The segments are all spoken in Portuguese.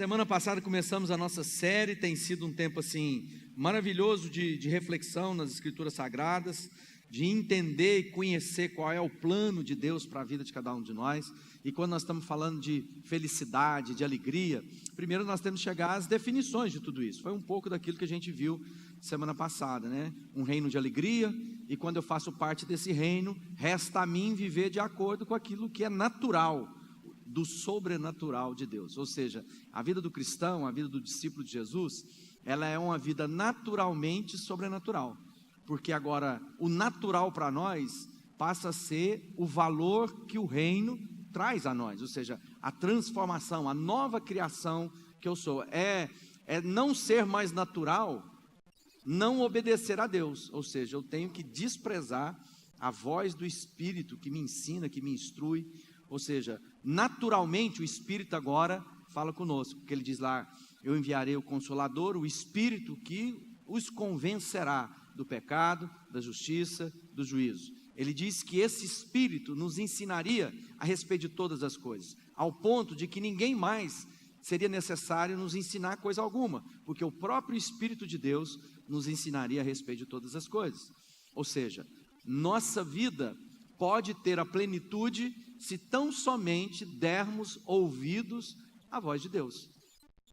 Semana passada começamos a nossa série, tem sido um tempo assim maravilhoso de reflexão nas Escrituras Sagradas, de entender e conhecer qual é o plano de Deus para a vida de cada um de nós. E quando nós estamos falando de felicidade, de alegria, primeiro nós temos que chegar às definições de tudo isso. Foi um pouco daquilo que a gente viu semana passada, né? Um reino de alegria, e quando eu faço parte desse reino, resta a mim viver de acordo com aquilo que é natural, do sobrenatural de Deus. Ou seja, a vida do cristão, a vida do discípulo de Jesus, ela é uma vida naturalmente sobrenatural, porque agora o natural para nós passa a ser o valor que o reino traz a nós, ou seja, a transformação, a nova criação que eu sou, é não ser mais natural, não obedecer a Deus, ou seja, eu tenho que desprezar a voz do Espírito que me ensina, que me instrui. Ou seja, naturalmente o Espírito agora fala conosco, porque ele diz lá: eu enviarei o Consolador, o Espírito que os convencerá do pecado, da justiça, do juízo. Ele diz que esse Espírito nos ensinaria a respeito de todas as coisas, ao ponto de que ninguém mais seria necessário nos ensinar coisa alguma, porque o próprio Espírito de Deus nos ensinaria a respeito de todas as coisas. Ou seja, nossa vida pode ter a plenitude se tão somente dermos ouvidos à voz de Deus,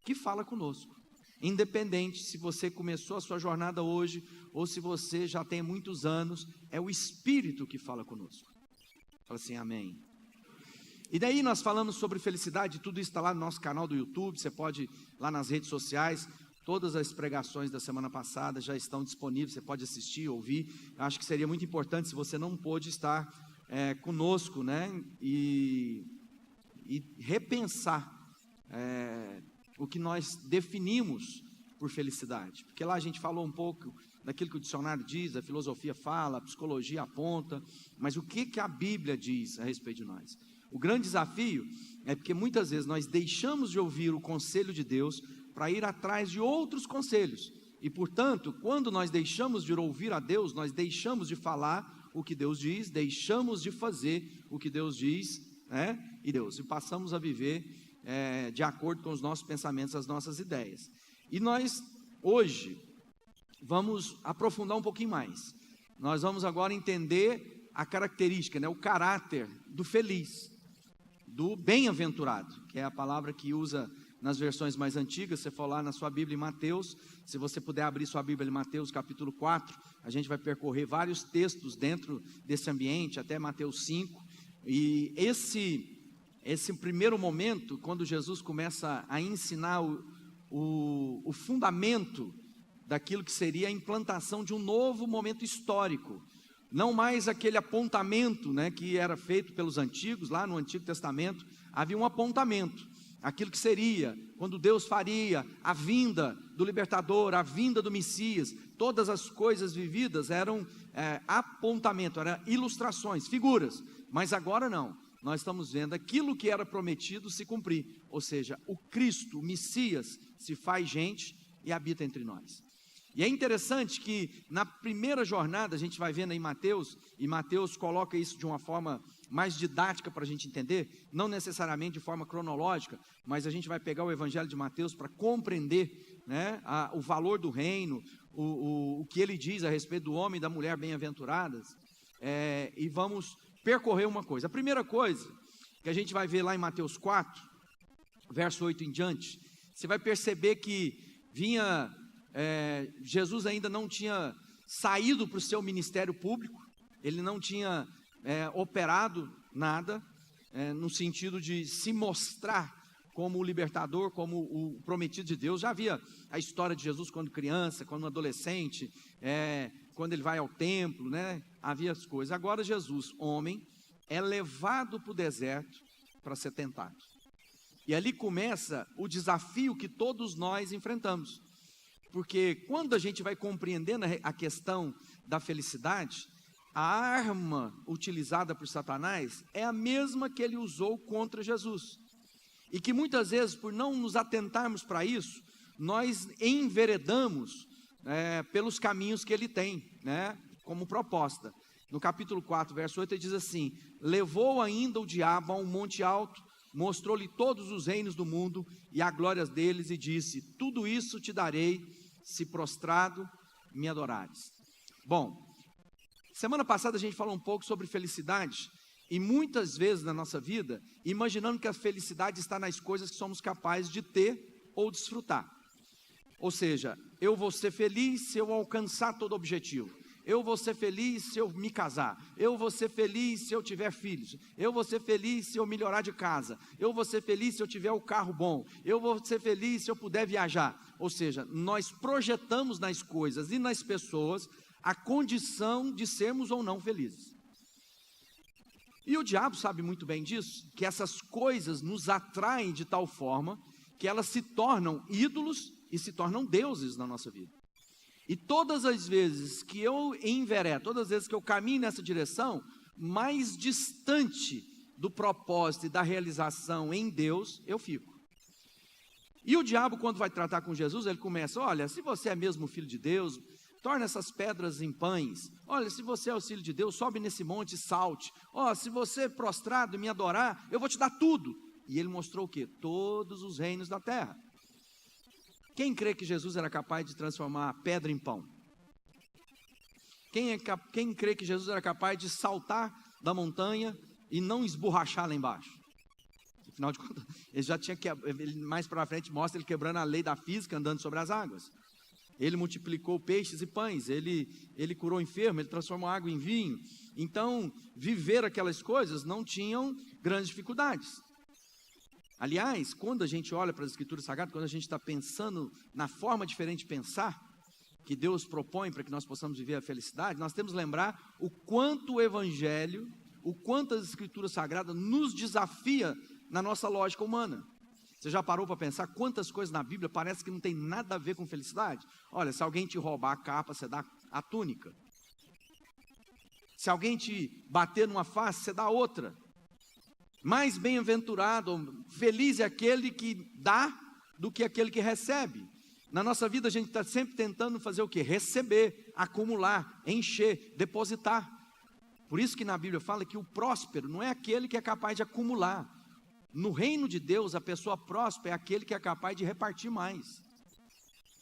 que fala conosco. Independente se você começou a sua jornada hoje, ou se você já tem muitos anos, é o Espírito que fala conosco. Fala assim, amém. E daí nós falamos sobre felicidade, tudo isso está lá no nosso canal do YouTube, você pode ir lá nas redes sociais, todas as pregações da semana passada já estão disponíveis, você pode assistir, ouvir. Eu acho que seria muito importante, se você não pôde estar conosco, né, e repensar o que nós definimos por felicidade, porque lá a gente falou um pouco daquilo que o dicionário diz, a filosofia fala, a psicologia aponta, mas o que a Bíblia diz a respeito de nós? O grande desafio é porque muitas vezes nós deixamos de ouvir o conselho de Deus para ir atrás de outros conselhos, e portanto, quando nós deixamos de ouvir a Deus, nós deixamos de falar o que Deus diz, deixamos de fazer o que Deus diz, e passamos a viver de acordo com os nossos pensamentos, as nossas ideias. E nós, hoje, vamos aprofundar um pouquinho mais. Nós vamos agora entender a característica, o caráter do feliz, do bem-aventurado, que é a palavra que usa nas versões mais antigas. Você for lá na sua Bíblia em Mateus, se você puder abrir sua Bíblia em Mateus capítulo 4, a gente vai percorrer vários textos dentro desse ambiente, até Mateus 5, e esse primeiro momento, quando Jesus começa a ensinar o fundamento daquilo que seria a implantação de um novo momento histórico, não mais aquele apontamento, que era feito pelos antigos, lá no Antigo Testamento, havia um apontamento, aquilo que seria, quando Deus faria a vinda do libertador, a vinda do Messias, todas as coisas vividas eram apontamento, eram ilustrações, figuras, mas agora não, nós estamos vendo aquilo que era prometido se cumprir, ou seja, o Cristo, o Messias, se faz gente e habita entre nós. E é interessante que na primeira jornada, a gente vai vendo em Mateus, e Mateus coloca isso de uma forma mais didática para a gente entender, não necessariamente de forma cronológica, mas a gente vai pegar o Evangelho de Mateus para compreender o valor do reino, o que ele diz a respeito do homem e da mulher bem-aventuradas, e vamos percorrer uma coisa. A primeira coisa que a gente vai ver lá em Mateus 4, verso 8 em diante, você vai perceber que Jesus ainda não tinha saído para o seu ministério público, ele não tinha operado nada, no sentido de se mostrar como o libertador, como o prometido de Deus. Já havia a história de Jesus quando criança, quando adolescente, quando ele vai ao templo, havia as coisas. Agora Jesus, homem, é levado para o deserto para ser tentado. E ali começa o desafio que todos nós enfrentamos. Porque quando a gente vai compreendendo a questão da felicidade, a arma utilizada por Satanás é a mesma que ele usou contra Jesus. E que muitas vezes, por não nos atentarmos para isso, nós enveredamos pelos caminhos que ele tem, como proposta. No capítulo 4, verso 8, ele diz assim: levou ainda o diabo a um monte alto, mostrou-lhe todos os reinos do mundo e a glória deles, e disse: tudo isso te darei, se prostrado me adorares. Bom, semana passada a gente falou um pouco sobre felicidade, e muitas vezes na nossa vida, imaginando que a felicidade está nas coisas que somos capazes de ter ou desfrutar. Ou seja, eu vou ser feliz se eu alcançar todo objetivo. Eu vou ser feliz se eu me casar. Eu vou ser feliz se eu tiver filhos. Eu vou ser feliz se eu melhorar de casa. Eu vou ser feliz se eu tiver o carro bom. Eu vou ser feliz se eu puder viajar. Ou seja, nós projetamos nas coisas e nas pessoas a condição de sermos ou não felizes. E o diabo sabe muito bem disso, que essas coisas nos atraem de tal forma que elas se tornam ídolos e se tornam deuses na nossa vida. E todas as vezes que eu enveredo, todas as vezes que eu caminho nessa direção, mais distante do propósito e da realização em Deus, eu fico. E o diabo, quando vai tratar com Jesus, ele começa: olha, se você é mesmo filho de Deus, torna essas pedras em pães. Olha, se você é o filho de Deus, sobe nesse monte e salte. Ó, se você prostrado me adorar, eu vou te dar tudo. E ele mostrou o quê? Todos os reinos da terra. Quem crê que Jesus era capaz de transformar a pedra em pão? Quem crê que Jesus era capaz de saltar da montanha e não esborrachar lá embaixo? Afinal de contas, ele já tinha mais para frente mostra ele quebrando a lei da física, andando sobre as águas. Ele multiplicou peixes e pães, ele curou enfermo, ele transformou água em vinho. Então, viver aquelas coisas não tinham grandes dificuldades. Aliás, quando a gente olha para as Escrituras Sagradas, quando a gente está pensando na forma diferente de pensar, que Deus propõe para que nós possamos viver a felicidade, nós temos que lembrar o quanto o Evangelho, o quanto as Escrituras Sagradas nos desafia na nossa lógica humana. Você já parou para pensar quantas coisas na Bíblia parece que não tem nada a ver com felicidade? Olha, se alguém te roubar a capa, você dá a túnica. Se alguém te bater numa face, você dá outra. Mais bem-aventurado, feliz é aquele que dá do que aquele que recebe. Na nossa vida a gente está sempre tentando fazer o quê? Receber, acumular, encher, depositar. Por isso que na Bíblia fala que o próspero não é aquele que é capaz de acumular. No reino de Deus, a pessoa próspera é aquele que é capaz de repartir mais.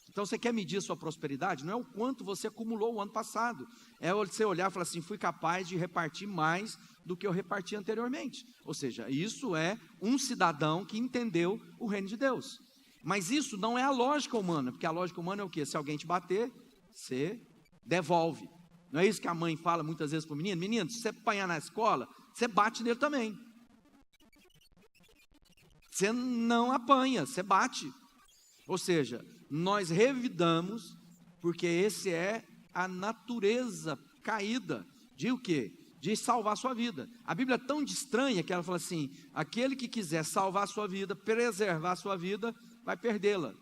Então você quer medir a sua prosperidade? Não é o quanto você acumulou o ano passado. É você olhar e falar assim: fui capaz de repartir mais do que eu reparti anteriormente. Ou seja, isso é um cidadão que entendeu o reino de Deus. Mas isso não é a lógica humana, porque a lógica humana é o quê? Se alguém te bater, você devolve. Não é isso que a mãe fala muitas vezes para o menino? Menino, se você apanhar na escola, você bate nele também. Você não apanha, você bate. Ou seja, nós revidamos, porque esse é a natureza caída de o quê? De salvar a sua vida. A Bíblia é tão estranha que ela fala assim: aquele que quiser salvar a sua vida, preservar a sua vida, vai perdê-la.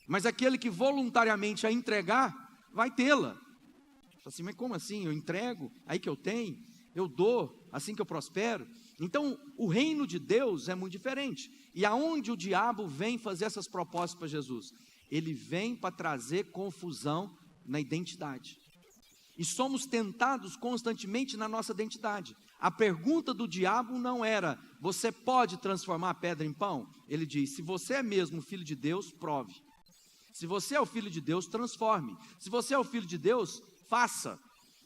Mas aquele que voluntariamente a entregar, vai tê-la. Fala assim: mas como assim? Eu entrego, aí que eu tenho, eu dou, assim que eu prospero. Então, o reino de Deus é muito diferente. E aonde o diabo vem fazer essas propostas para Jesus? Ele vem para trazer confusão na identidade. E somos tentados constantemente na nossa identidade. A pergunta do diabo não era: você pode transformar a pedra em pão? Ele diz: se você é mesmo filho de Deus, prove. Se você é o filho de Deus, transforme. Se você é o filho de Deus, faça.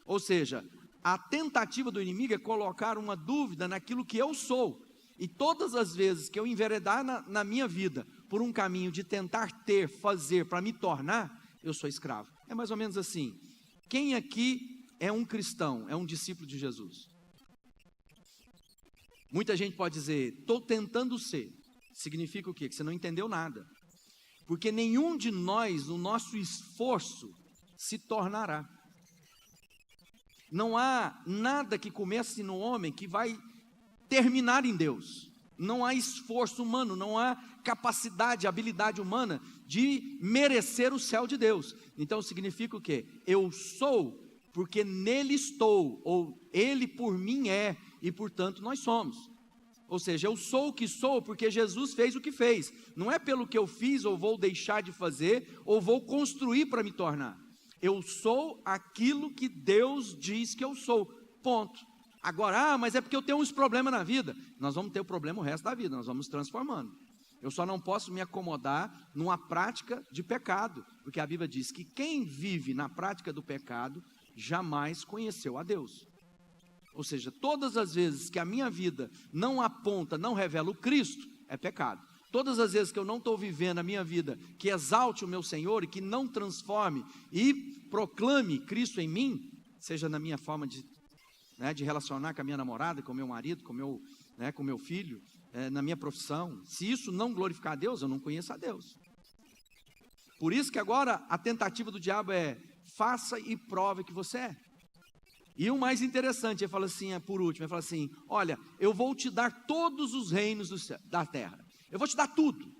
Ou seja, a tentativa do inimigo é colocar uma dúvida naquilo que eu sou. E todas as vezes que eu enveredar na minha vida por um caminho de tentar ter, fazer, para me tornar, eu sou escravo. É mais ou menos assim. Quem aqui é um cristão, é um discípulo de Jesus? Muita gente pode dizer: estou tentando ser. Significa o quê? Que você não entendeu nada. Porque nenhum de nós, no nosso esforço, se tornará. Não há nada que comece no homem que vai terminar em Deus. Não há esforço humano, não há capacidade, habilidade humana de merecer o céu de Deus. Então significa o quê? Eu sou porque nele estou, ou ele por mim é, e portanto nós somos. Ou seja, eu sou o que sou porque Jesus fez o que fez. Não é pelo que eu fiz ou vou deixar de fazer, ou vou construir para me tornar. Eu sou aquilo que Deus diz que eu sou, ponto. Agora, mas é porque eu tenho uns problemas na vida. Nós vamos ter o problema o resto da vida, nós vamos transformando. Eu só não posso me acomodar numa prática de pecado, porque a Bíblia diz que quem vive na prática do pecado jamais conheceu a Deus. Ou seja, todas as vezes que a minha vida não aponta, não revela o Cristo, é pecado. Todas as vezes que eu não estou vivendo a minha vida, que exalte o meu Senhor e que não transforme e proclame Cristo em mim, seja na minha forma de relacionar com a minha namorada, com o meu marido, com o meu filho, na minha profissão, se isso não glorificar a Deus, eu não conheço a Deus. Por isso que agora a tentativa do diabo é, faça e prove que você é. E o mais interessante, ele fala assim, por último, ele fala assim, olha, eu vou te dar todos os reinos da terra, eu vou te dar tudo,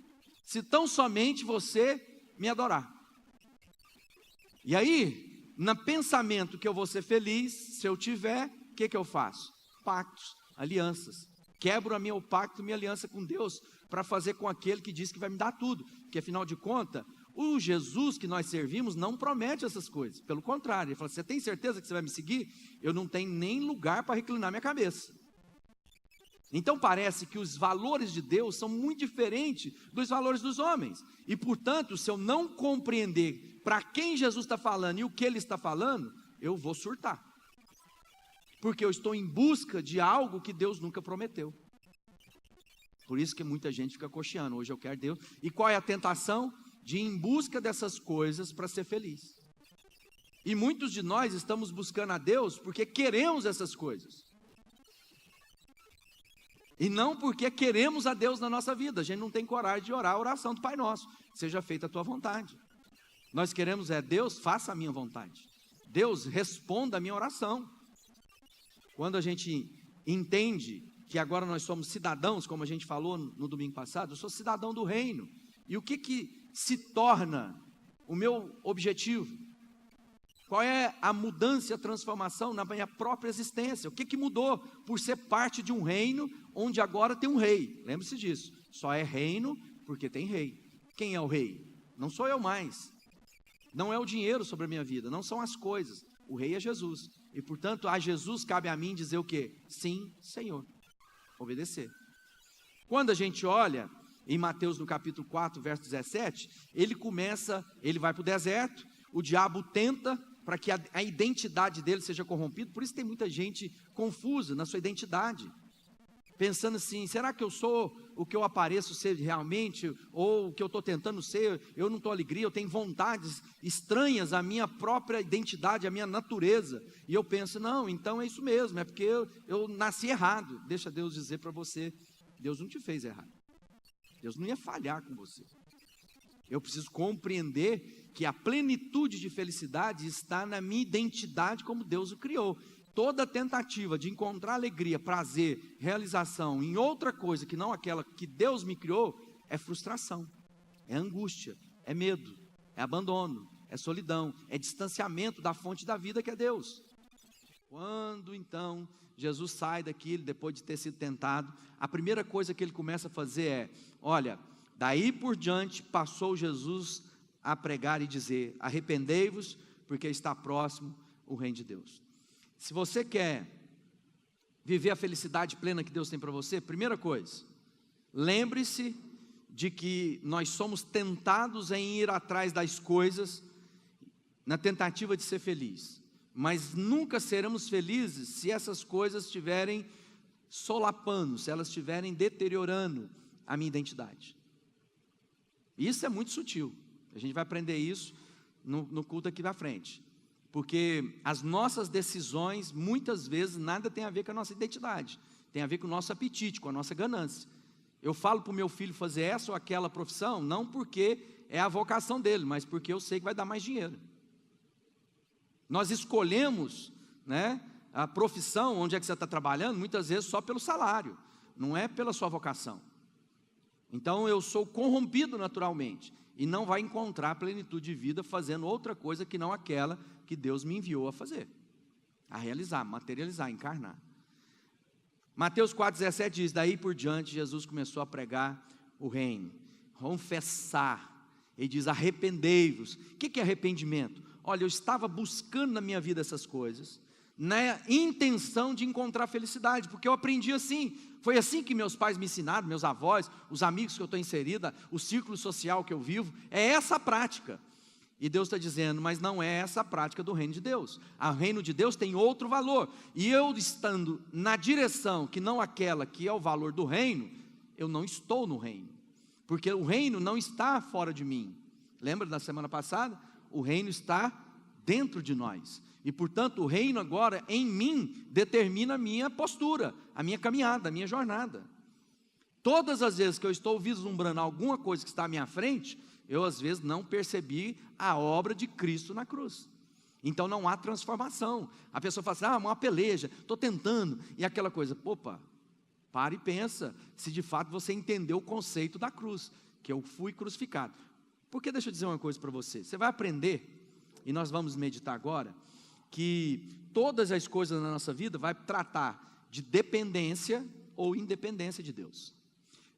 se tão somente você me adorar. E aí, no pensamento que eu vou ser feliz, se eu tiver, o que eu faço? Pactos, alianças, quebro o meu pacto, minha aliança com Deus, para fazer com aquele que diz que vai me dar tudo, porque afinal de contas, o Jesus que nós servimos não promete essas coisas, pelo contrário, ele fala, você tem certeza que você vai me seguir? Eu não tenho nem lugar para reclinar minha cabeça. Então parece que os valores de Deus são muito diferentes dos valores dos homens, e portanto, se eu não compreender para quem Jesus está falando e o que ele está falando, eu vou surtar, porque eu estou em busca de algo que Deus nunca prometeu. Por isso que muita gente fica cocheando, hoje eu quero Deus, e qual é a tentação? De ir em busca dessas coisas para ser feliz. E muitos de nós estamos buscando a Deus porque queremos essas coisas. E não porque queremos a Deus na nossa vida. A gente não tem coragem de orar a oração do Pai Nosso. Seja feita a tua vontade. Nós queremos Deus, faça a minha vontade. Deus, responda a minha oração. Quando a gente entende que agora nós somos cidadãos, como a gente falou no domingo passado, eu sou cidadão do reino. E o que se torna o meu objetivo? Qual é a mudança e a transformação na minha própria existência? O que mudou por ser parte de um reino onde agora tem um rei? Lembre-se disso, só é reino porque tem rei. Quem é o rei? Não sou eu mais, não é o dinheiro sobre a minha vida, não são as coisas, o rei é Jesus, e portanto a Jesus cabe a mim dizer o quê? Sim, Senhor, obedecer. Quando a gente olha em Mateus no capítulo 4, verso 17, ele vai para o deserto, o diabo tenta para que a identidade dele seja corrompida, por isso tem muita gente confusa na sua identidade, pensando assim, será que eu sou o que eu apareço ser realmente, ou o que eu estou tentando ser? Eu não estou alegria, eu tenho vontades estranhas à minha própria identidade, à minha natureza, e eu penso, não, então é isso mesmo, é porque eu nasci errado. Deixa Deus dizer para você, Deus não te fez errado. Deus não ia falhar com você. Eu preciso compreender que a plenitude de felicidade está na minha identidade como Deus o criou. Toda tentativa de encontrar alegria, prazer, realização em outra coisa que não aquela que Deus me criou, é frustração, é angústia, é medo, é abandono, é solidão, é distanciamento da fonte da vida que é Deus. Quando então Jesus sai daquilo, depois de ter sido tentado, a primeira coisa que ele começa a fazer é, olha, daí por diante passou Jesus a pregar e dizer, arrependei-vos, porque está próximo o reino de Deus. Se você quer viver a felicidade plena que Deus tem para você, primeira coisa, lembre-se de que nós somos tentados em ir atrás das coisas, na tentativa de ser feliz, mas nunca seremos felizes se essas coisas estiverem solapando, se elas estiverem deteriorando a minha identidade. Isso é muito sutil, a gente vai aprender isso no culto aqui na frente, porque as nossas decisões, muitas vezes, nada tem a ver com a nossa identidade, tem a ver com o nosso apetite, com a nossa ganância. Eu falo para o meu filho fazer essa ou aquela profissão, não porque é a vocação dele, mas porque eu sei que vai dar mais dinheiro. Nós escolhemos, a profissão, onde é que você está trabalhando, muitas vezes só pelo salário, não é pela sua vocação. Então eu sou corrompido naturalmente, e não vai encontrar plenitude de vida fazendo outra coisa que não aquela que Deus me enviou a fazer, a realizar, materializar, encarnar. Mateus 4,17 diz, daí por diante Jesus começou a pregar o reino, confessar, ele diz arrependei-vos. O que é arrependimento? Olha, eu estava buscando na minha vida essas coisas, na intenção de encontrar felicidade, porque eu aprendi assim, foi assim que meus pais me ensinaram, meus avós, os amigos que eu estou inserida, o círculo social que eu vivo, é essa a prática. E Deus está dizendo, mas não é essa a prática do reino de Deus. O reino de Deus tem outro valor, e eu estando na direção que não aquela que é o valor do reino, eu não estou no reino, porque o reino não está fora de mim. Lembra da semana passada? O reino está dentro de nós, e portanto o reino agora em mim determina a minha postura, a minha caminhada, a minha jornada. Todas as vezes que eu estou vislumbrando alguma coisa que está à minha frente, eu às vezes não percebi a obra de Cristo na cruz. Então não há transformação. A pessoa fala assim, uma peleja, estou tentando, e aquela coisa, opa, para e pensa, se de fato você entendeu o conceito da cruz, que eu fui crucificado. Porque deixa eu dizer uma coisa para você, você vai aprender, e nós vamos meditar agora, que todas as coisas na nossa vida vai tratar de dependência ou independência de Deus.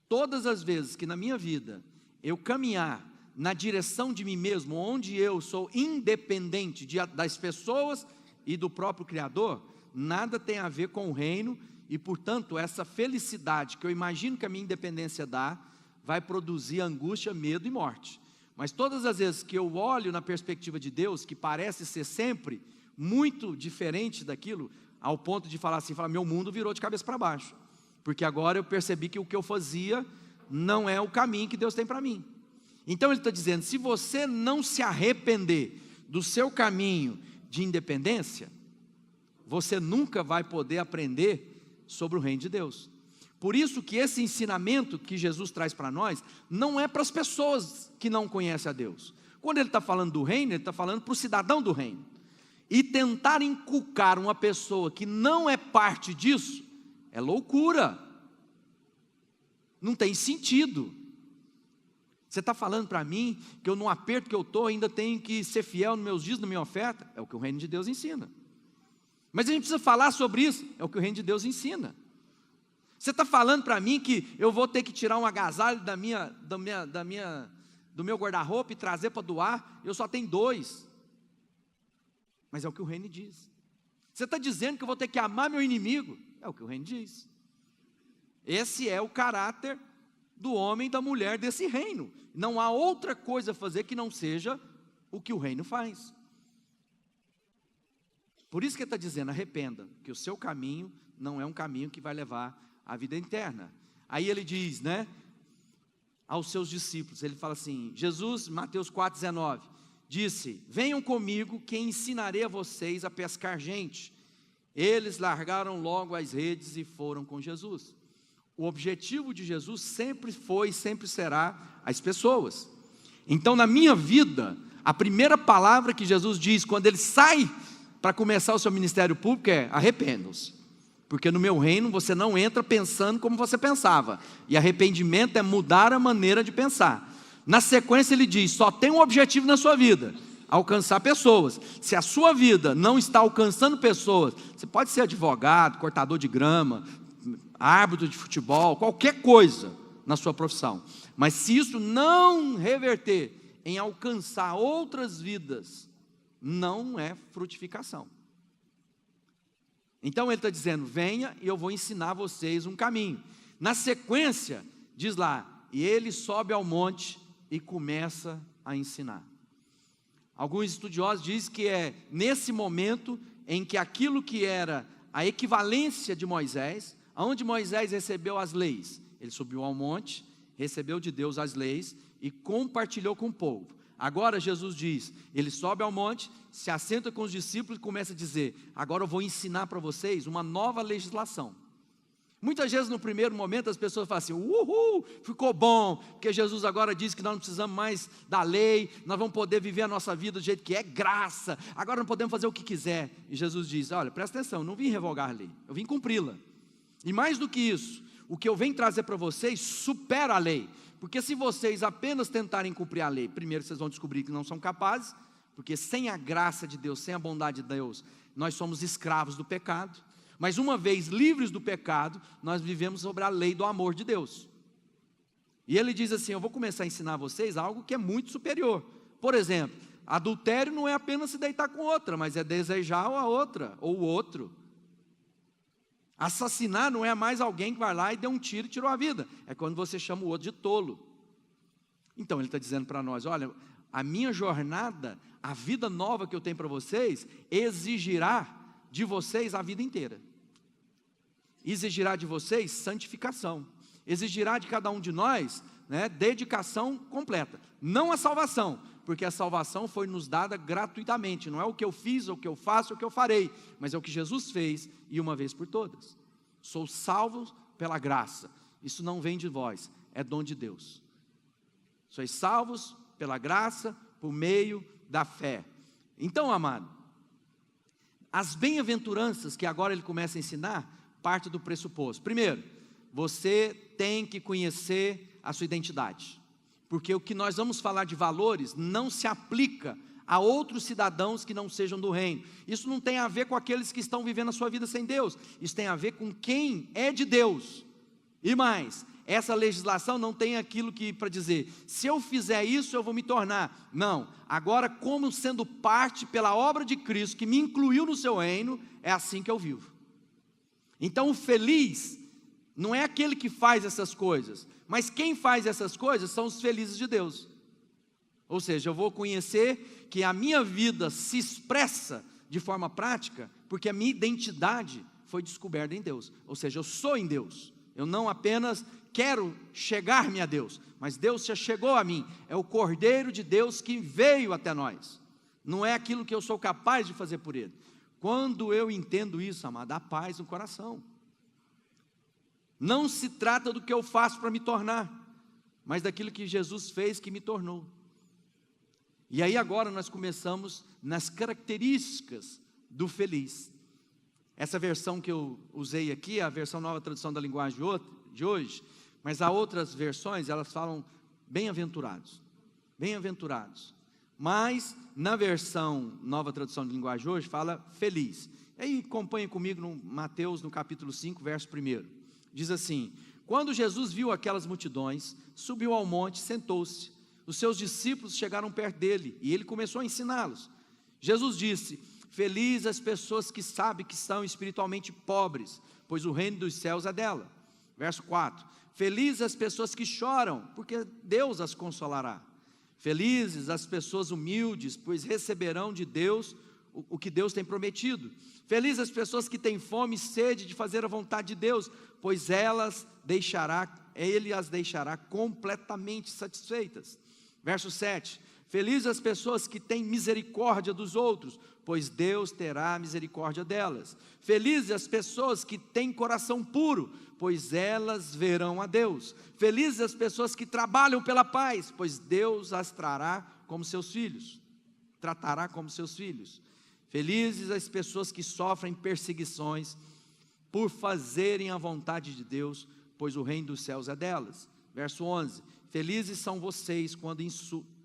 Todas as vezes que na minha vida eu caminhar na direção de mim mesmo, onde eu sou independente das pessoas e do próprio Criador, nada tem a ver com o reino, e portanto essa felicidade que eu imagino que a minha independência dá, vai produzir angústia, medo e morte. Mas todas as vezes que eu olho na perspectiva de Deus, que parece ser sempre muito diferente daquilo, ao ponto de falar assim, meu mundo virou de cabeça para baixo, porque agora eu percebi que o que eu fazia não é o caminho que Deus tem para mim. Então ele está dizendo, se você não se arrepender do seu caminho de independência, você nunca vai poder aprender sobre o reino de Deus. Por isso que esse ensinamento que Jesus traz para nós, não é para as pessoas que não conhecem a Deus. Quando ele está falando do reino, ele está falando para o cidadão do reino. E tentar inculcar uma pessoa que não é parte disso, é loucura. Não tem sentido. Você está falando para mim que eu, no aperto que eu estou, ainda tenho que ser fiel nos meus dias, na minha oferta? É o que o reino de Deus ensina. Mas a gente precisa falar sobre isso, é o que o reino de Deus ensina. Você está falando para mim que eu vou ter que tirar um agasalho do meu guarda-roupa e trazer para doar? Eu só tenho 2. Mas é o que o reino diz. Você está dizendo que eu vou ter que amar meu inimigo? É o que o reino diz. Esse é o caráter do homem e da mulher desse reino. Não há outra coisa a fazer que não seja o que o reino faz. Por isso que ele está dizendo, arrependa, que o seu caminho não é um caminho que vai levar à vida eterna. Aí ele diz, aos seus discípulos, ele fala assim, Jesus, Mateus 4,19, disse, venham comigo que ensinarei a vocês a pescar gente. Eles largaram logo as redes e foram com Jesus. O objetivo de Jesus sempre foi e sempre será as pessoas. Então na minha vida, a primeira palavra que Jesus diz quando ele sai para começar o seu ministério público é, arrependam-se. Porque no meu reino você não entra pensando como você pensava. E arrependimento é mudar a maneira de pensar. Na sequência ele diz, só tem um objetivo na sua vida, alcançar pessoas. Se a sua vida não está alcançando pessoas, você pode ser advogado, cortador de grama, árbitro de futebol, qualquer coisa na sua profissão. Mas se isso não reverter em alcançar outras vidas, não é frutificação. Então ele está dizendo, venha e eu vou ensinar vocês um caminho. Na sequência, diz lá, e ele sobe ao monte e começa a ensinar. Alguns estudiosos dizem que é nesse momento em que aquilo que era a equivalência de Moisés, onde Moisés recebeu as leis, ele subiu ao monte, recebeu de Deus as leis e compartilhou com o povo. Agora Jesus diz, ele sobe ao monte, se assenta com os discípulos e começa a dizer, agora eu vou ensinar para vocês uma nova legislação. Muitas vezes no primeiro momento as pessoas falam assim, uhul, ficou bom, porque Jesus agora diz que nós não precisamos mais da lei, nós vamos poder viver a nossa vida do jeito que é, graça, agora não podemos fazer o que quiser. E Jesus diz, olha, presta atenção, eu não vim revogar a lei, eu vim cumpri-la. E mais do que isso, o que eu venho trazer para vocês supera a lei. Porque se vocês apenas tentarem cumprir a lei, primeiro vocês vão descobrir que não são capazes, porque sem a graça de Deus, sem a bondade de Deus, nós somos escravos do pecado. Mas uma vez livres do pecado, nós vivemos sobre a lei do amor de Deus. E ele diz assim, eu vou começar a ensinar vocês algo que é muito superior. Por exemplo, Adultério não é apenas se deitar com outra, mas é desejar a outra, ou o outro. Assassinar não é mais alguém que vai lá e deu um tiro e tirou a vida. É quando você chama o outro de tolo. Então ele está dizendo para nós, olha, a minha jornada, a vida nova que eu tenho para vocês, exigirá de vocês a vida inteira. Exigirá de vocês santificação. Exigirá de cada um de nós, dedicação completa. Não a salvação, porque a salvação foi nos dada gratuitamente. Não é o que eu fiz, ou o que eu faço, ou o que eu farei, mas é o que Jesus fez, e uma vez por todas. Sou salvo pela graça. Isso não vem de vós, é dom de Deus. Sois salvos pela graça, por meio da fé. Então, amado, as bem-aventuranças que agora ele começa a ensinar, parte do pressuposto. Primeiro, você tem que conhecer a sua identidade, porque o que nós vamos falar de valores não se aplica a outros cidadãos que não sejam do reino. Isso não tem a ver com aqueles que estão vivendo a sua vida sem Deus, isso tem a ver com quem é de Deus. E mais, essa legislação não tem aquilo que para dizer, se eu fizer isso eu vou me tornar. Não, agora como sendo parte pela obra de Cristo, que me incluiu no seu reino, é assim que eu vivo. Então o feliz não é aquele que faz essas coisas, mas quem faz essas coisas são os felizes de Deus. Ou seja, eu vou conhecer que a minha vida se expressa de forma prática, porque a minha identidade foi descoberta em Deus. Ou seja, eu sou em Deus. Eu não apenas quero chegar-me a Deus, mas Deus já chegou a mim. É o Cordeiro de Deus que veio até nós. Não é aquilo que eu sou capaz de fazer por Ele. Quando eu entendo isso, amado, há paz no coração. Não se trata do que eu faço para me tornar, mas daquilo que Jesus fez que me tornou. E aí agora nós começamos nas características do feliz. Essa versão que eu usei aqui é a versão Nova Tradução da Linguagem de hoje, mas há outras versões, elas falam bem-aventurados. Bem-aventurados. Mas na versão Nova Tradução de Linguagem de hoje fala feliz. E aí acompanhe comigo no Mateus, no capítulo 5, verso 1. Diz assim: quando Jesus viu aquelas multidões, subiu ao monte, sentou-se. Os seus discípulos chegaram perto dele, e ele começou a ensiná-los. Jesus disse: felizes as pessoas que sabem que são espiritualmente pobres, pois o reino dos céus é dela. Verso 4, felizes as pessoas que choram, porque Deus as consolará. Felizes as pessoas humildes, pois receberão de Deus o que Deus tem prometido. Felizes as pessoas que têm fome e sede de fazer a vontade de Deus, pois Ele as deixará completamente satisfeitas. Verso 7, felizes as pessoas que têm misericórdia dos outros, pois Deus terá misericórdia delas. Felizes as pessoas que têm coração puro, pois elas verão a Deus. Felizes as pessoas que trabalham pela paz, pois Deus as tratará como seus filhos. Felizes as pessoas que sofrem perseguições por fazerem a vontade de Deus, pois o reino dos céus é delas. Verso 11, felizes são vocês quando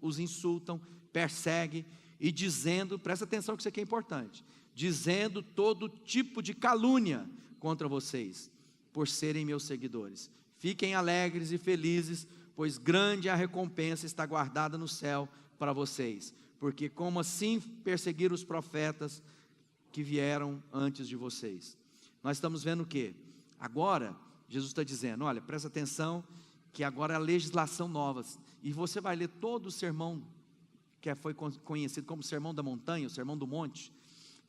os insultam, perseguem e dizendo, presta atenção que isso aqui é importante, dizendo todo tipo de calúnia contra vocês, por serem meus seguidores. Fiquem alegres e felizes, pois grande a recompensa está guardada no céu para vocês, porque como assim perseguiram os profetas que vieram antes de vocês. Nós estamos vendo o quê? Agora, Jesus está dizendo, olha, presta atenção, que agora é a legislação nova, e você vai ler todo o sermão, que foi conhecido como Sermão da Montanha, o Sermão do Monte,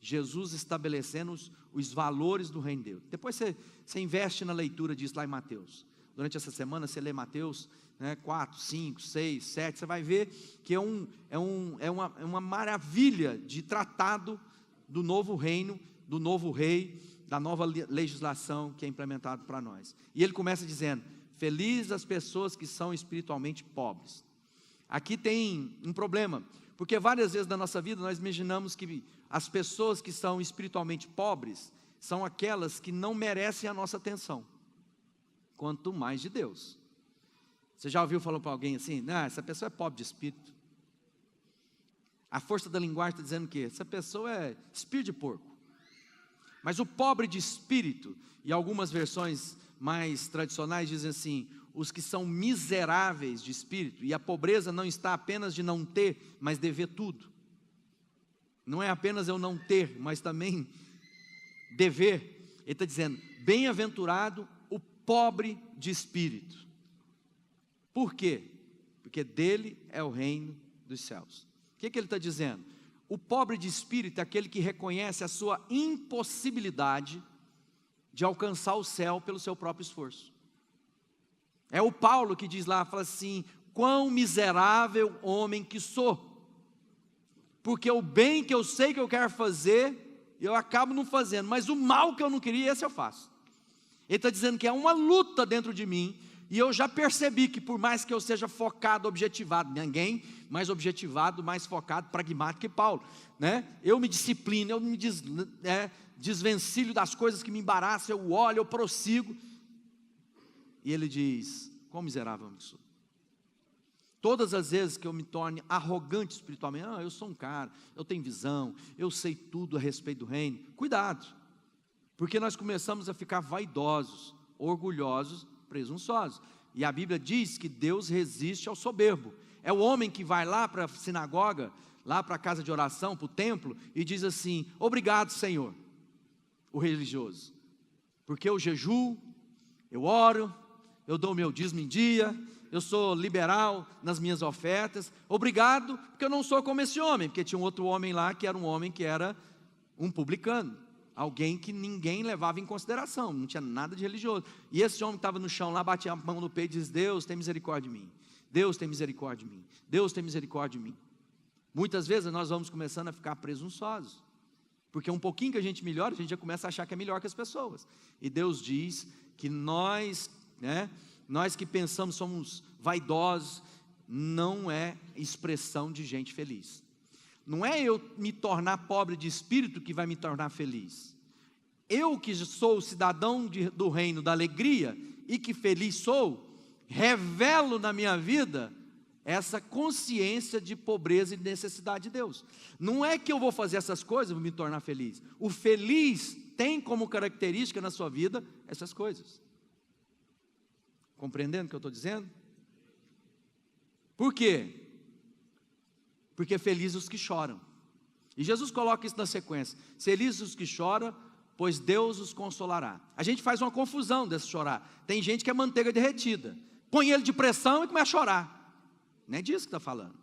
Jesus estabelecendo os valores do reino de Deus. Depois você investe na leitura disso lá em Mateus. Durante essa semana você lê Mateus 4, 5, 6, 7, você vai ver que é uma maravilha de tratado do novo reino, do novo rei, da nova legislação que é implementado para nós. E ele começa dizendo, felizes as pessoas que são espiritualmente pobres. Aqui tem um problema, porque várias vezes na nossa vida nós imaginamos que as pessoas que são espiritualmente pobres são aquelas que não merecem a nossa atenção, quanto mais de Deus. Você já ouviu falar para alguém assim, essa pessoa é pobre de espírito? A força da linguagem está dizendo o quê? Essa pessoa é espírito de porco. Mas o pobre de espírito, e algumas versões mais tradicionais dizem assim, os que são miseráveis de espírito, e a pobreza não está apenas de não ter, mas dever tudo. Não é apenas eu não ter, mas também dever. Ele está dizendo, bem-aventurado o pobre de espírito. Por quê? Porque dele é o reino dos céus. O que ele está dizendo? O pobre de espírito é aquele que reconhece a sua impossibilidade de alcançar o céu pelo seu próprio esforço. É o Paulo que diz lá, fala assim, quão miserável homem que sou, porque o bem que eu sei que eu quero fazer, eu acabo não fazendo, mas o mal que eu não queria, esse eu faço. Ele está dizendo que é uma luta dentro de mim, e eu já percebi que por mais que eu seja focado, objetivado, ninguém mais objetivado, mais focado, pragmático que Paulo, né? Eu me disciplino, eu me desvencilho das coisas que me embaraçam, eu olho, eu prossigo, e ele diz, quão miserável eu sou. Todas as vezes que eu me torne arrogante espiritualmente, eu sou um cara, eu tenho visão, eu sei tudo a respeito do reino, cuidado, porque nós começamos a ficar vaidosos, orgulhosos, presunçosos, e a Bíblia diz que Deus resiste ao soberbo. É o homem que vai lá para a sinagoga, lá para a casa de oração, para o templo, e diz assim, obrigado Senhor, o religioso, porque eu jejuo, eu oro, eu dou o meu dízimo em dia, eu sou liberal nas minhas ofertas, obrigado, porque eu não sou como esse homem, porque tinha um outro homem lá, que era um homem que era um publicano, alguém que ninguém levava em consideração, não tinha nada de religioso, e esse homem estava no chão lá, batia a mão no peito e diz, Deus tem misericórdia de mim, Deus tem misericórdia de mim, Deus tem misericórdia de mim. Muitas vezes nós vamos começando a ficar presunçosos, porque um pouquinho que a gente melhora, a gente já começa a achar que é melhor que as pessoas, e Deus diz que nós que pensamos somos vaidosos, não é expressão de gente feliz. Não é eu me tornar pobre de espírito que vai me tornar feliz. Eu que sou cidadão do reino da alegria e que feliz sou, revelo na minha vida essa consciência de pobreza e necessidade de Deus. Não é que eu vou fazer essas coisas e vou me tornar feliz. O feliz tem como característica na sua vida essas coisas. Compreendendo o que eu estou dizendo? Por quê? Porque felizes os que choram. E Jesus coloca isso na sequência. Felizes os que choram, pois Deus os consolará. A gente faz uma confusão desse chorar. Tem gente que é manteiga derretida. Põe ele de pressão e começa a chorar. Não é disso que está falando.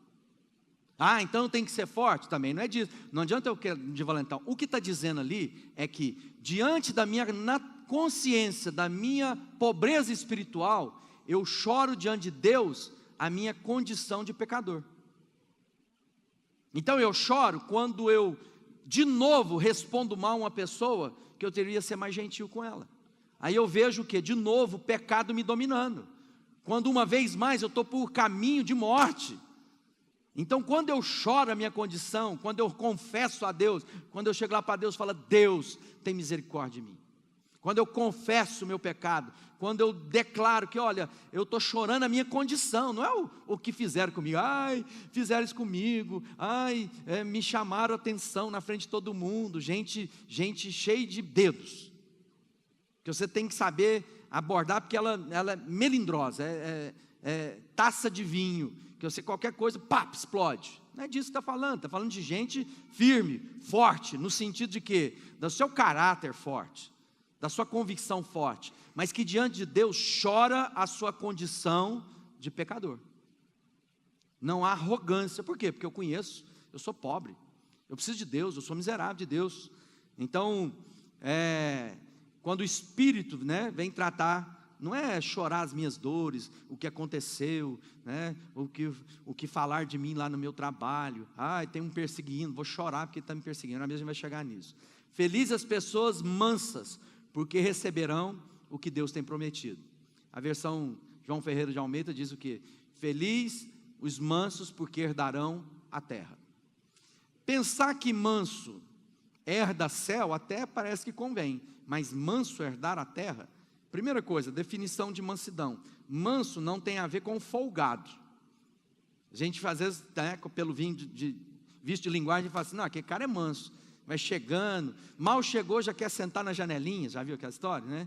Então tem que ser forte? Também não é disso. Não adianta eu querer de valentão. O que está dizendo ali é que, diante da minha consciência, da minha pobreza espiritual, eu choro diante de Deus a minha condição de pecador. Então eu choro quando eu, de novo, respondo mal a uma pessoa, que eu deveria ser mais gentil com ela. Aí eu vejo o que? De novo, o pecado me dominando. Quando uma vez mais eu estou por caminho de morte. Então quando eu choro a minha condição, quando eu confesso a Deus, quando eu chego lá para Deus e falo, Deus tem misericórdia de mim. Quando eu confesso o meu pecado, quando eu declaro que, olha, eu estou chorando a minha condição, não é o que fizeram comigo, fizeram isso comigo, me chamaram a atenção na frente de todo mundo, gente cheia de dedos, que você tem que saber abordar, porque ela é melindrosa, taça de vinho, que você qualquer coisa, explode. Não é disso que está falando de gente firme, forte, no sentido de quê? Do seu caráter forte, da sua convicção forte, mas que diante de Deus chora a sua condição de pecador. Não há arrogância. Por quê? Porque eu sou pobre, eu preciso de Deus, eu sou miserável de Deus. Então, quando o Espírito vem tratar, não é chorar as minhas dores, o que aconteceu, o que falar de mim lá no meu trabalho, tem um perseguindo, vou chorar porque está me perseguindo, a gente vai chegar nisso. Felizes as pessoas mansas, porque receberão o que Deus tem prometido. A versão João Ferreira de Almeida diz o quê? Feliz os mansos, porque herdarão a terra. Pensar que manso herda céu, até parece que convém, mas manso herdar a terra, primeira coisa, definição de mansidão. Manso não tem a ver com folgado. A gente às vezes, pelo vício de linguagem, fala assim, não, aquele cara é manso. Vai chegando, mal chegou, já quer sentar na janelinha, já viu aquela história, né?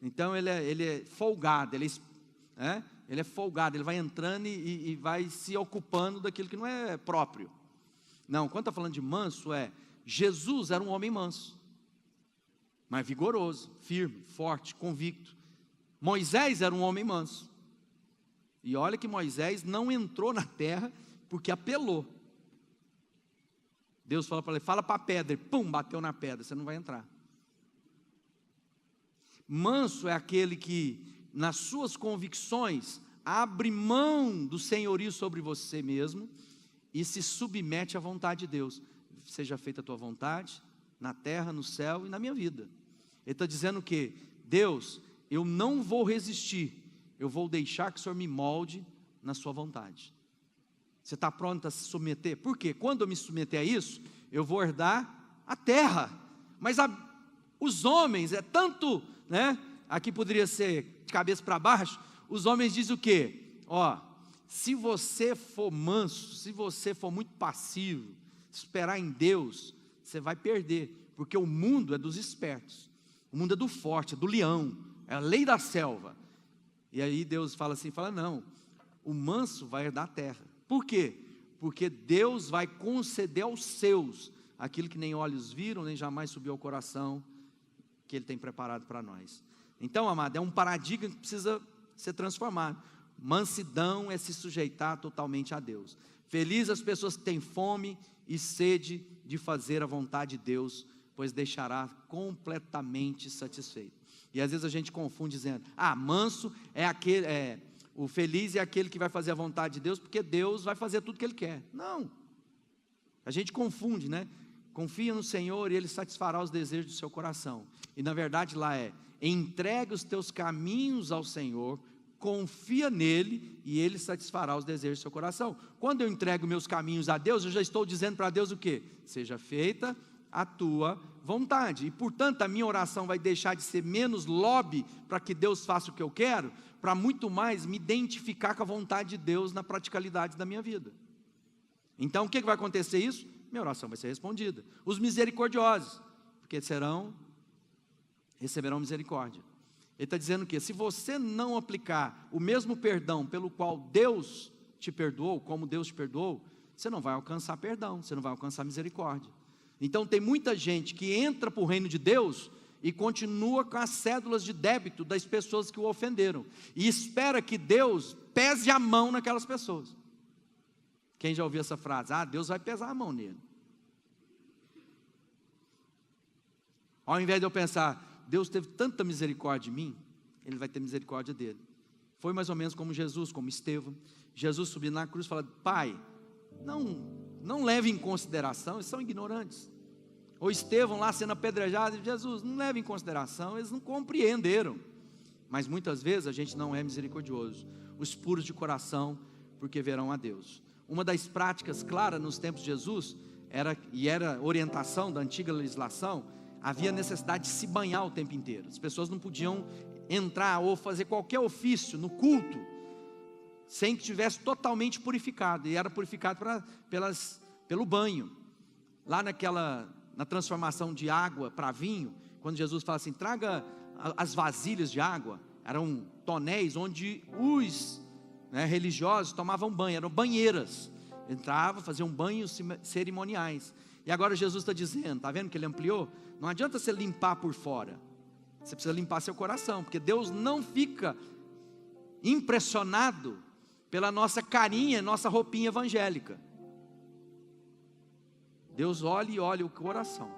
Então ele é folgado, ele é folgado, ele vai entrando e vai se ocupando daquilo que não é próprio. Não, quando está falando de manso, Jesus era um homem manso, mas vigoroso, firme, forte, convicto. Moisés era um homem manso. E olha que Moisés não entrou na terra porque apelou. Deus fala para ele, fala para a pedra, e pum, bateu na pedra, você não vai entrar. Manso é aquele que, nas suas convicções, abre mão do senhorio sobre você mesmo e se submete à vontade de Deus. Seja feita a tua vontade, na terra, no céu e na minha vida. Ele está dizendo que, Deus, eu não vou resistir, eu vou deixar que o Senhor me molde na sua vontade. Você está pronto a se submeter? Por quê? Quando eu me submeter a isso, eu vou herdar a terra. Mas os homens, tanto, aqui poderia ser de cabeça para baixo, os homens dizem o quê? Se você for manso, se você for muito passivo, esperar em Deus, você vai perder, porque o mundo é dos espertos, o mundo é do forte, é do leão, é a lei da selva. E aí Deus fala assim, não, o manso vai herdar a terra. Por quê? Porque Deus vai conceder aos seus aquilo que nem olhos viram, nem jamais subiu ao coração, que Ele tem preparado para nós. Então, amado, é um paradigma que precisa ser transformado. Mansidão é se sujeitar totalmente a Deus. Feliz as pessoas que têm fome e sede de fazer a vontade de Deus, pois deixará completamente satisfeito. E às vezes a gente confunde dizendo, manso é aquele, o feliz é aquele que vai fazer a vontade de Deus, porque Deus vai fazer tudo que Ele quer. Não, a gente confunde, confia no Senhor e Ele satisfará os desejos do seu coração. E na verdade lá entrega os teus caminhos ao Senhor, confia nele e Ele satisfará os desejos do seu coração. Quando eu entrego meus caminhos a Deus, eu já estou dizendo para Deus o quê? Seja feita a tua vontade. E portanto a minha oração vai deixar de ser menos lobby para que Deus faça o que eu quero, para muito mais me identificar com a vontade de Deus na praticalidade da minha vida. Então o que vai acontecer isso? Minha oração vai ser respondida. Os misericordiosos, porque receberão misericórdia. Ele está dizendo que se você não aplicar o mesmo perdão pelo qual Deus te perdoou, como Deus te perdoou, você não vai alcançar perdão, você não vai alcançar misericórdia. Então tem muita gente que entra para o reino de Deus e continua com as cédulas de débito das pessoas que o ofenderam, e espera que Deus pese a mão naquelas pessoas. Quem já ouviu essa frase? Deus vai pesar a mão nele. Ao invés de eu pensar, Deus teve tanta misericórdia de mim, Ele vai ter misericórdia dele. Foi mais ou menos como Jesus, como Estevão. Jesus subindo na cruz e falando, Pai, não leve em consideração, eles são ignorantes. Ou Estevão lá sendo apedrejado, Jesus, não leve em consideração, eles não compreenderam. Mas muitas vezes a gente não é misericordioso. Os puros de coração, porque verão a Deus. Uma das práticas claras nos tempos de Jesus, era orientação da antiga legislação, havia necessidade de se banhar o tempo inteiro. As pessoas não podiam entrar ou fazer qualquer ofício no culto, sem que estivesse totalmente purificado, e era purificado pelo banho. Lá na transformação de água para vinho, quando Jesus fala assim, traga as vasilhas de água, eram tonéis onde os religiosos tomavam banho, eram banheiras, entravam, faziam banhos cerimoniais. E agora Jesus está dizendo, está vendo que Ele ampliou? Não adianta você limpar por fora, você precisa limpar seu coração, porque Deus não fica impressionado pela nossa carinha, nossa roupinha evangélica. Deus olha e olha o coração.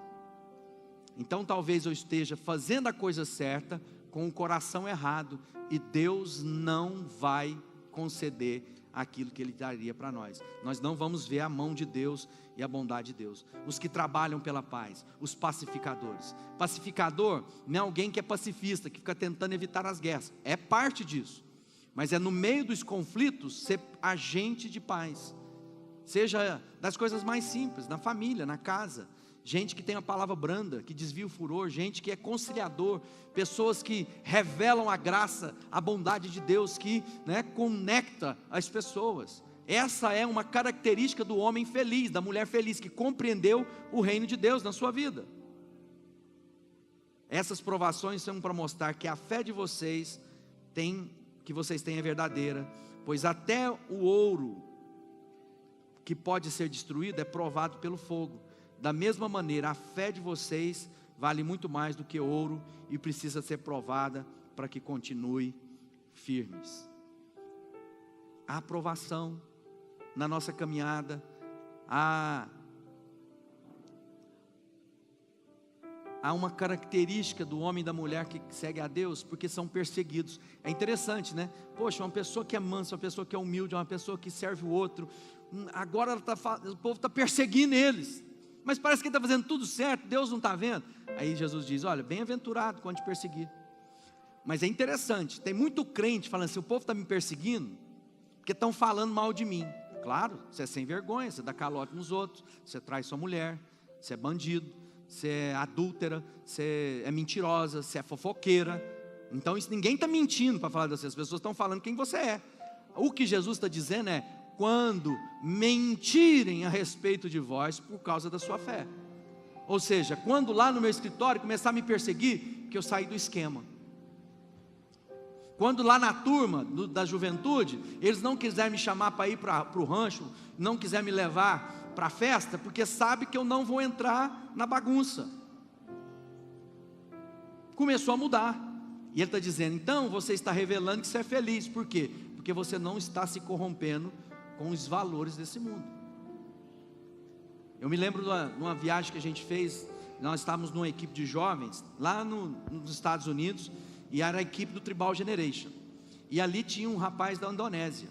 Então talvez eu esteja fazendo a coisa certa com o coração errado, e Deus não vai conceder aquilo que Ele daria para nós. Nós não vamos ver a mão de Deus e a bondade de Deus. Os que trabalham pela paz, os pacificadores. Pacificador não é alguém que é pacifista, que fica tentando evitar as guerras, é parte disso, mas é no meio dos conflitos ser agente de paz, seja das coisas mais simples, na família, na casa, gente que tem a palavra branda, que desvia o furor, gente que é conciliador, pessoas que revelam a graça, a bondade de Deus, que conecta as pessoas. Essa é uma característica do homem feliz, da mulher feliz, que compreendeu o reino de Deus na sua vida. Essas provações são para mostrar que a fé de vocês têm é verdadeira, pois até o ouro que pode ser destruído é provado pelo fogo. Da mesma maneira, a fé de vocês vale muito mais do que ouro e precisa ser provada para que continue firmes. A aprovação na nossa caminhada, há uma característica do homem e da mulher que segue a Deus, porque são perseguidos. É interessante, né? Poxa, uma pessoa que é mansa, uma pessoa que é humilde, uma pessoa que serve o outro, agora o povo está perseguindo eles, mas parece que ele está fazendo tudo certo, Deus não está vendo. Aí Jesus diz, olha, bem-aventurado quando te perseguir. Mas é interessante, tem muito crente falando assim, o povo está me perseguindo, porque estão falando mal de mim. Claro, você é sem vergonha, você dá calote nos outros, você trai sua mulher, você é bandido, você é adúltera, você é mentirosa, você é fofoqueira. Então isso, ninguém está mentindo para falar de você, as pessoas estão falando quem você é. O que Jesus está dizendo é, quando mentirem a respeito de vós por causa da sua fé. Ou seja, quando lá no meu escritório começar a me perseguir, que eu saí do esquema. Quando lá na turma da juventude, eles não quiserem me chamar para ir para o rancho, não quiserem me levar para a festa, porque sabe que eu não vou entrar na bagunça. Começou a mudar. E ele está dizendo, então você está revelando que você é feliz. Por quê? Porque você não está se corrompendo com os valores desse mundo. Eu me lembro de uma viagem que a gente fez, nós estávamos numa equipe de jovens, lá nos Estados Unidos, e era a equipe do Tribal Generation, e ali tinha um rapaz da Indonésia.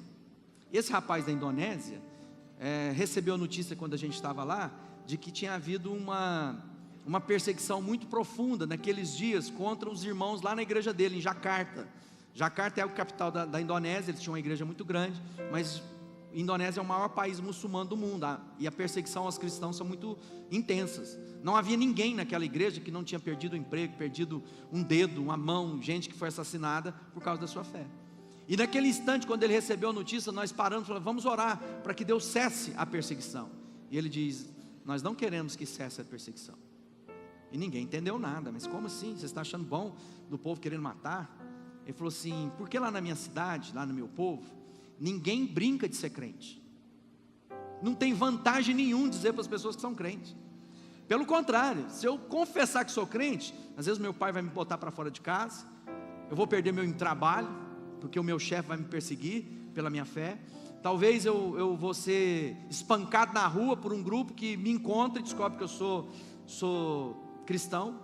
Esse rapaz da Indonésia recebeu a notícia quando a gente estava lá, de que tinha havido uma perseguição muito profunda naqueles dias, contra os irmãos lá na igreja dele, em Jakarta. Jakarta é a capital da Indonésia, eles tinham uma igreja muito grande, mas a Indonésia é o maior país muçulmano do mundo, e a perseguição aos cristãos são muito intensas. Não havia ninguém naquela igreja que não tinha perdido o emprego, perdido um dedo, uma mão, gente que foi assassinada por causa da sua fé. E naquele instante, quando ele recebeu a notícia, nós paramos e falamos, vamos orar para que Deus cesse a perseguição. E ele diz, nós não queremos que cesse a perseguição. E ninguém entendeu nada, mas como assim? Você está achando bom do povo querendo matar? Ele falou assim, porque lá na minha cidade, lá no meu povo, ninguém brinca de ser crente. Não tem vantagem nenhuma dizer para as pessoas que são crentes. Pelo contrário, se eu confessar que sou crente, às vezes meu pai vai me botar para fora de casa, eu vou perder meu trabalho, porque o meu chefe vai me perseguir pela minha fé. Talvez eu vou ser espancado na rua por um grupo que me encontra e descobre que eu sou cristão.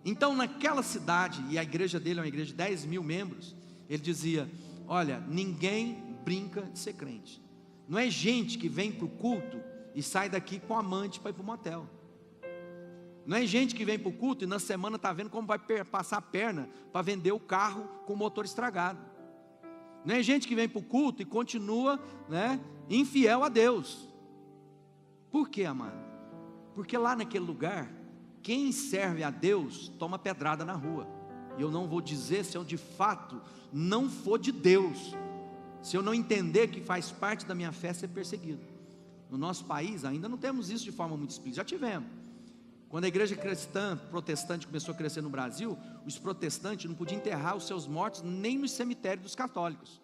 Então naquela cidade, e a igreja dele é uma igreja de 10 mil membros, ele dizia, olha, ninguém brinca de ser crente. Não é gente que vem para o culto e sai daqui com amante para ir para o motel. Não é gente que vem para o culto e na semana está vendo como vai passar a perna para vender o carro com o motor estragado. Não é gente que vem para o culto e continua, infiel a Deus. Por quê, amado? Porque lá naquele lugar, quem serve a Deus toma pedrada na rua. E eu não vou dizer se eu de fato não for de Deus, se eu não entender que faz parte da minha fé ser perseguido. No nosso país ainda não temos isso de forma muito explícita, já tivemos. Quando a igreja cristã protestante começou a crescer no Brasil, os protestantes não podiam enterrar os seus mortos nem no cemitério dos católicos.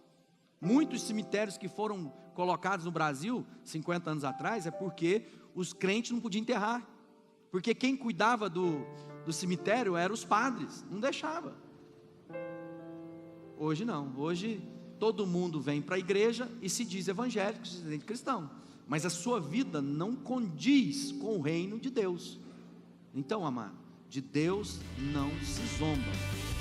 Muitos cemitérios que foram colocados no Brasil 50 anos atrás é porque os crentes não podiam enterrar, porque quem cuidava do cemitério eram os padres, não deixava. Hoje não, hoje todo mundo vem para a igreja e se diz evangélico, se diz cristão, mas a sua vida não condiz com o reino de Deus. Então, amado, de Deus não se zomba.